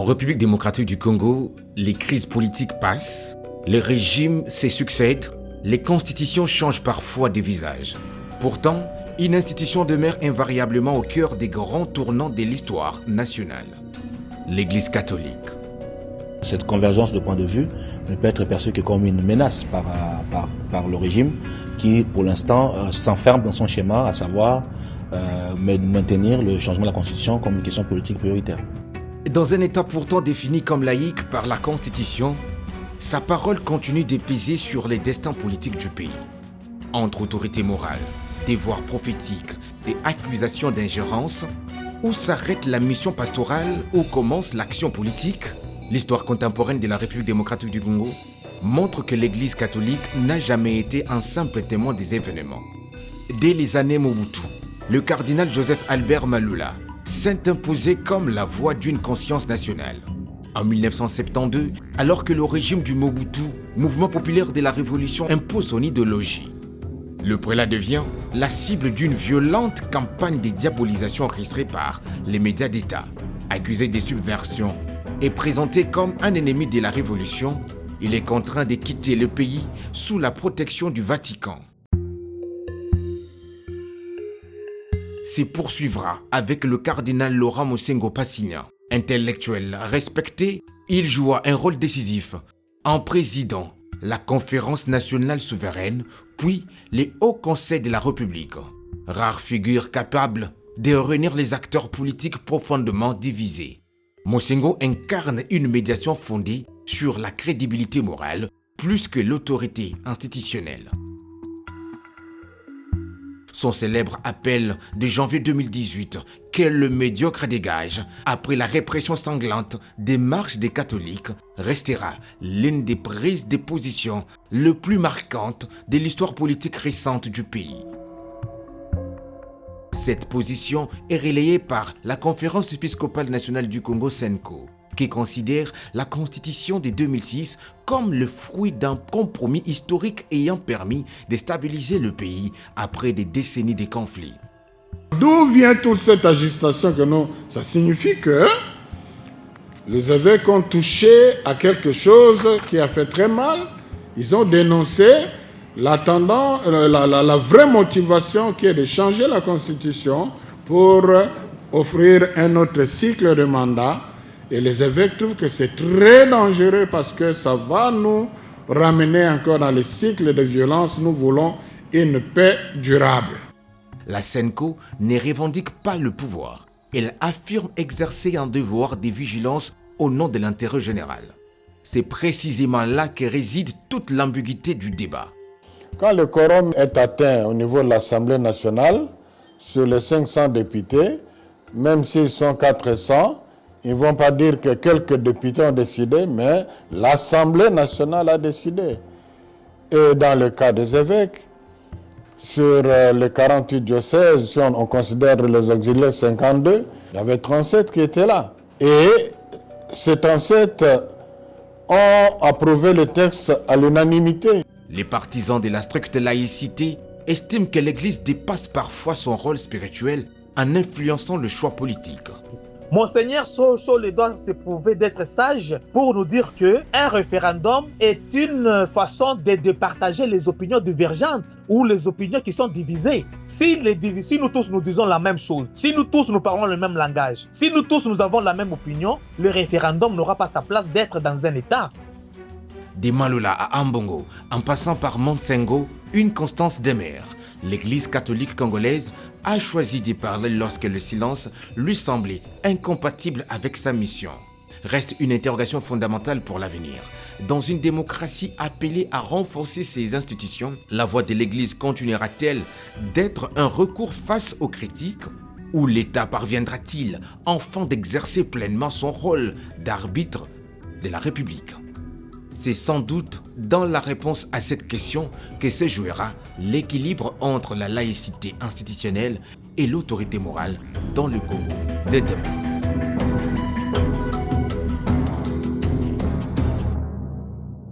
République démocratique du Congo, les crises politiques passent, les régimes se succèdent, les constitutions changent parfois de visage. Pourtant, une institution demeure invariablement au cœur des grands tournants de l'histoire nationale. L'Église catholique. Cette convergence de points de vue ne peut être perçue que comme une menace par le régime qui, pour l'instant, s'enferme dans son schéma, à savoir maintenir le changement de la Constitution comme une question politique prioritaire. Dans un État pourtant défini comme laïque par la Constitution, sa parole continue de peser sur les destins politiques du pays. Entre autorité morale, devoirs prophétiques et accusations d'ingérence, où s'arrête la mission pastorale, où commence l'action politique, l'histoire contemporaine de la République démocratique du Congo montre que l'Église catholique n'a jamais été un simple témoin des événements. Dès les années Mobutu, le cardinal Joseph Albert Malula s'est imposé comme la voix d'une conscience nationale. En 1972, alors que le régime du Mobutu, mouvement populaire de la révolution, impose son idéologie, le prélat devient la cible d'une violente campagne de diabolisation orchestrée par les médias d'État. Accusé de subversion et présenté comme un ennemi de la révolution, il est contraint de quitter le pays sous la protection du Vatican. Se poursuivra avec le cardinal Laurent Mosengo Passigna. Intellectuel respecté, il joua un rôle décisif en présidant la Conférence nationale souveraine, puis les hauts conseils de la République. Rare figure capable de réunir les acteurs politiques profondément divisés. Mosengo incarne une médiation fondée sur la crédibilité morale plus que l'autorité institutionnelle. Son célèbre appel de janvier 2018, que le médiocre dégage après la répression sanglante des marches des catholiques, restera l'une des prises de position les plus marquantes de l'histoire politique récente du pays. Cette position est relayée par la Conférence épiscopale nationale du Congo (CENCO), qui considère la Constitution de 2006 comme le fruit d'un compromis historique ayant permis de stabiliser le pays après des décennies de conflits. D'où vient toute cette agitation que nous? Ça signifie que les évêques ont touché à quelque chose qui a fait très mal. Ils ont dénoncé la vraie motivation qui est de changer la Constitution pour offrir un autre cycle de mandat. Et les évêques trouvent que c'est très dangereux parce que ça va nous ramener encore dans les cycles de violence. Nous voulons une paix durable. La CENCO ne revendique pas le pouvoir. Elle affirme exercer un devoir de vigilance au nom de l'intérêt général. C'est précisément là que réside toute l'ambiguïté du débat. Quand le quorum est atteint au niveau de l'Assemblée nationale, sur les 500 députés, même s'ils sont 400, ils ne vont pas dire que quelques députés ont décidé, mais l'Assemblée nationale a décidé. Et dans le cas des évêques, sur les 48 diocèses, si on considère les auxiliaires 52, il y avait 37 qui étaient là. Et ces 37 ont approuvé le texte à l'unanimité. Les partisans de la stricte laïcité estiment que l'Église dépasse parfois son rôle spirituel en influençant le choix politique. Monseigneur Sosole doit se prouver d'être sage pour nous dire qu'un référendum est une façon de partager les opinions divergentes ou les opinions qui sont divisées. Si nous tous nous disons la même chose, si nous tous nous parlons le même langage, si nous tous nous avons la même opinion, le référendum n'aura pas sa place d'être dans un État. De Malula à Ambongo, en passant par Mosengo, une constance demeure. L'Église catholique congolaise a choisi de parler lorsque le silence lui semblait incompatible avec sa mission. Reste une interrogation fondamentale pour l'avenir. Dans une démocratie appelée à renforcer ses institutions, la voix de l'Église continuera-t-elle d'être un recours face aux critiques? Ou l'État parviendra-t-il enfin d'exercer pleinement son rôle d'arbitre de la République? C'est sans doute dans la réponse à cette question que se jouera l'équilibre entre la laïcité institutionnelle et l'autorité morale dans le Congo de demain.